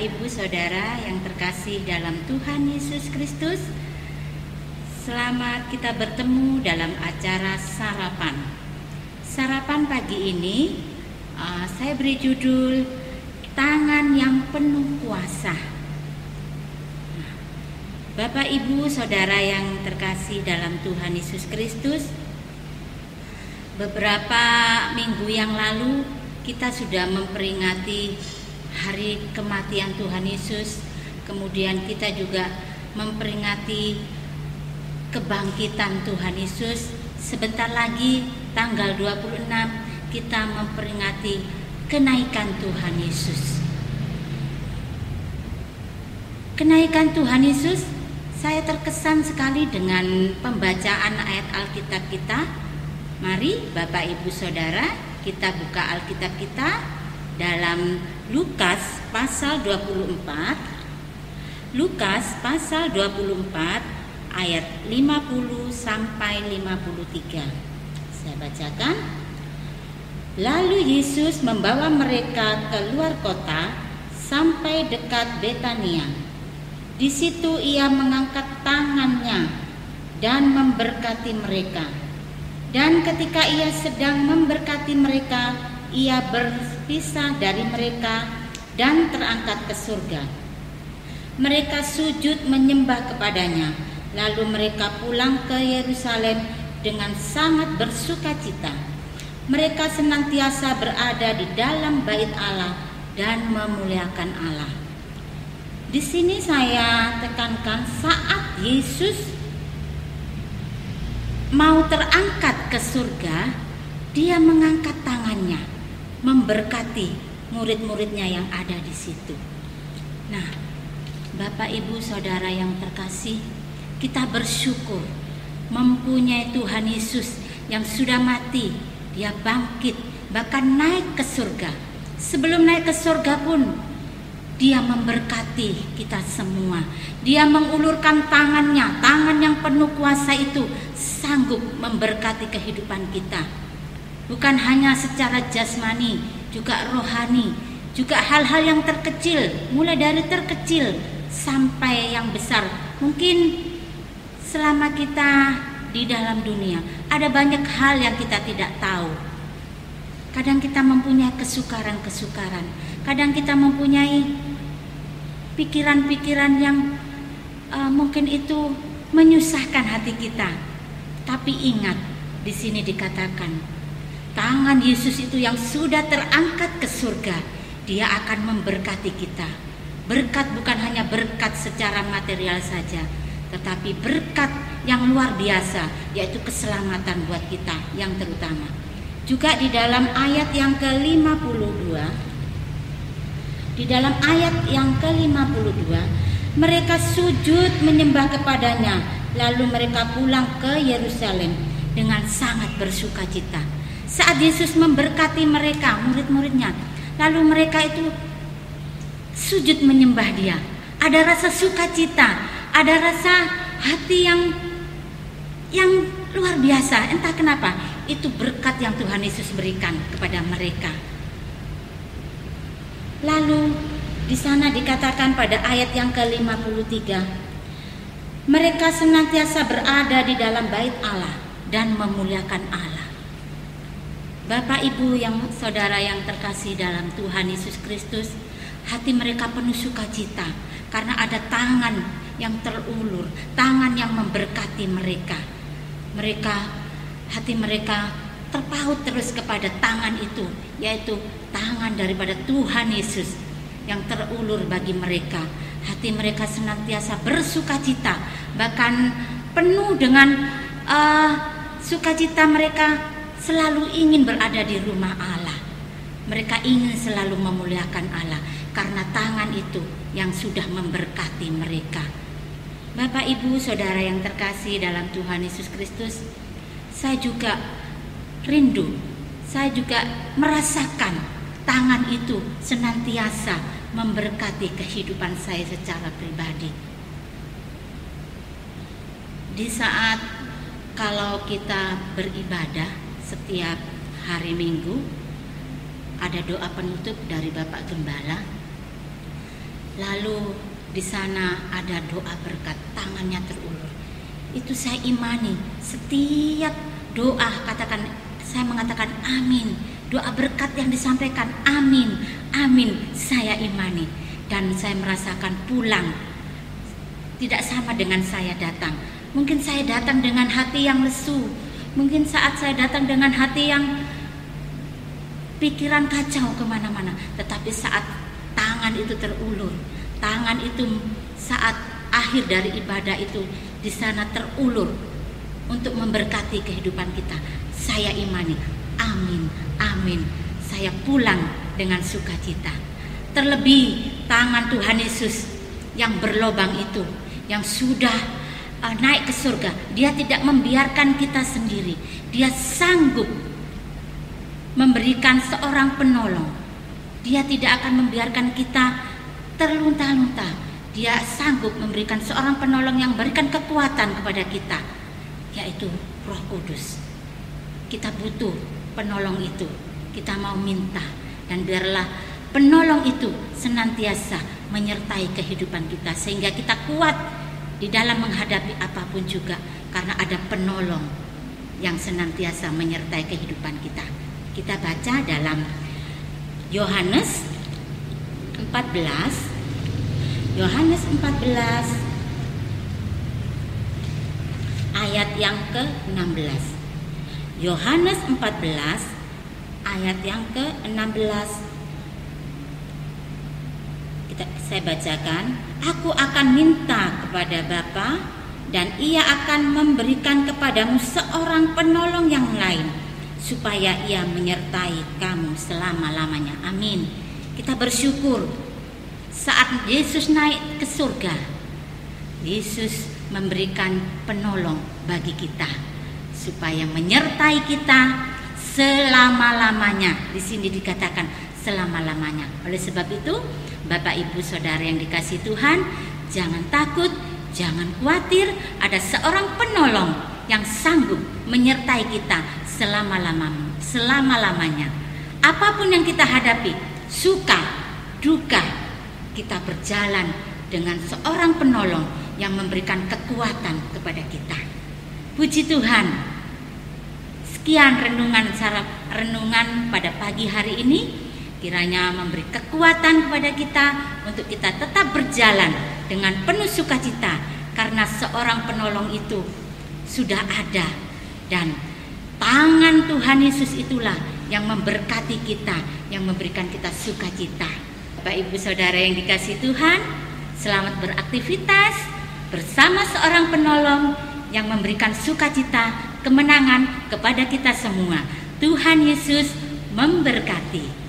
Bapak, Ibu, Saudara yang terkasih dalam Tuhan Yesus Kristus, selamat kita bertemu dalam acara sarapan. Sarapan pagi ini saya beri judul Tangan yang Penuh Kuasa. Bapak, Ibu, Saudara yang terkasih dalam Tuhan Yesus Kristus, beberapa minggu yang lalu kita sudah memperingati hari kematian Tuhan Yesus. Kemudian kita juga memperingati kebangkitan Tuhan Yesus. Sebentar lagi tanggal 26 kita memperingati kenaikan Tuhan Yesus. Kenaikan Tuhan Yesus, saya terkesan sekali dengan pembacaan ayat Alkitab kita. Mari Bapak, Ibu, Saudara, kita buka Alkitab kita dalam Lukas pasal 24. Lukas pasal 24 ayat 50 sampai 53. Saya bacakan. Lalu Yesus membawa mereka keluar kota sampai dekat Betania. Di situ ia mengangkat tangannya dan memberkati mereka. Dan ketika ia sedang memberkati mereka, ia berpisah dari mereka dan terangkat ke surga. Mereka sujud menyembah kepadanya. Lalu mereka pulang ke Yerusalem dengan sangat bersukacita. Mereka senantiasa berada di dalam bait Allah dan memuliakan Allah. Di sini saya tekankan saat Yesus mau terangkat ke surga, dia mengangkat tangannya, memberkati murid-muridnya yang ada di situ. Nah, Bapak, Ibu, Saudara yang terkasih, kita bersyukur mempunyai Tuhan Yesus yang sudah mati, dia bangkit, bahkan naik ke surga. Sebelum naik ke surga pun dia memberkati kita semua. Dia mengulurkan tangannya, tangan yang penuh kuasa itu sanggup memberkati kehidupan kita. Bukan hanya secara jasmani, juga rohani, juga hal-hal yang terkecil, mulai dari terkecil sampai yang besar. Mungkin selama kita di dalam dunia ada banyak hal yang kita tidak tahu. Kadang kita mempunyai kesukaran-kesukaran, kadang kita mempunyai pikiran-pikiran yang mungkin itu menyusahkan hati kita. Tapi ingat, di sini dikatakan tangan Yesus itu yang sudah terangkat ke surga, dia akan memberkati kita. Berkat bukan hanya berkat secara material saja, tetapi berkat yang luar biasa, yaitu keselamatan buat kita yang terutama. Juga di dalam ayat yang ke-52, di dalam ayat yang ke-52, mereka sujud menyembah kepadanya, lalu mereka pulang ke Yerusalem dengan sangat bersukacita. Saat Yesus memberkati mereka, murid-muridnya, lalu mereka itu sujud menyembah dia. Ada rasa sukacita, ada rasa hati yang luar biasa. Entah kenapa, itu berkat yang Tuhan Yesus berikan kepada mereka. Lalu di sana dikatakan pada ayat yang ke-53, mereka senantiasa berada di dalam bait Allah dan memuliakan Allah. Bapak, Ibu, yang saudara yang terkasih dalam Tuhan Yesus Kristus, hati mereka penuh sukacita karena ada tangan yang terulur, tangan yang memberkati mereka. Hati mereka terpaut terus kepada tangan itu, yaitu tangan daripada Tuhan Yesus yang terulur bagi mereka. Hati mereka senantiasa bersukacita, bahkan penuh dengan sukacita. Mereka selalu ingin berada di rumah Allah. Mereka ingin selalu memuliakan Allah karena tangan itu yang sudah memberkati mereka. Bapak, Ibu, Saudara yang terkasih dalam Tuhan Yesus Kristus, saya juga rindu, saya juga merasakan tangan itu senantiasa memberkati kehidupan saya secara pribadi. Di saat kalau kita beribadah setiap hari Minggu, ada doa penutup dari Bapak Gembala. Lalu di sana ada doa berkat, tangannya terulur. Itu saya imani, setiap doa saya mengatakan amin. Doa berkat yang disampaikan, amin, amin, saya imani. Dan saya merasakan pulang tidak sama dengan saya datang. Mungkin saya datang dengan hati yang lesu, mungkin saat saya datang dengan hati yang pikiran kacau kemana-mana. Tetapi saat tangan itu terulur, tangan itu saat akhir dari ibadah itu di sana terulur untuk memberkati kehidupan kita. Saya imani, amin, amin. Saya pulang dengan sukacita. Terlebih tangan Tuhan Yesus yang berlobang itu, yang sudah naik ke surga, Dia tidak membiarkan kita sendiri. Dia sanggup memberikan seorang penolong. Dia tidak akan membiarkan kita terlunta-lunta. Dia sanggup memberikan seorang penolong yang berikan kekuatan kepada kita, yaitu Roh Kudus. Kita butuh penolong itu. Kita mau minta, dan biarlah penolong itu senantiasa menyertai kehidupan kita, sehingga kita kuat di dalam menghadapi apapun juga, karena ada penolong yang senantiasa menyertai kehidupan kita. Kita baca dalam Yohanes 14 ayat yang ke-16. Yohanes 14 ayat yang ke-16. Saya bacakan, aku akan minta kepada Bapa dan Ia akan memberikan kepadamu seorang penolong yang lain, supaya Ia menyertai kamu selama-lamanya. Amin. Kita bersyukur saat Yesus naik ke surga, Yesus memberikan penolong bagi kita supaya menyertai kita selama-lamanya. Di sini dikatakan selama-lamanya. Oleh sebab itu, Bapak Ibu Saudara yang dikasihi Tuhan, jangan takut, jangan khawatir, ada seorang penolong yang sanggup menyertai kita selama-lamanya. Apapun yang kita hadapi, suka, duka, kita berjalan dengan seorang penolong yang memberikan kekuatan kepada kita. Puji Tuhan. Sekian renungan pada pagi hari ini. Kiranya memberi kekuatan kepada kita untuk kita tetap berjalan dengan penuh sukacita, karena seorang penolong itu sudah ada, dan tangan Tuhan Yesus itulah yang memberkati kita, yang memberikan kita sukacita. Bapak Ibu Saudara yang dikasihi Tuhan, selamat beraktivitas bersama seorang penolong yang memberikan sukacita, kemenangan kepada kita semua. Tuhan Yesus memberkati.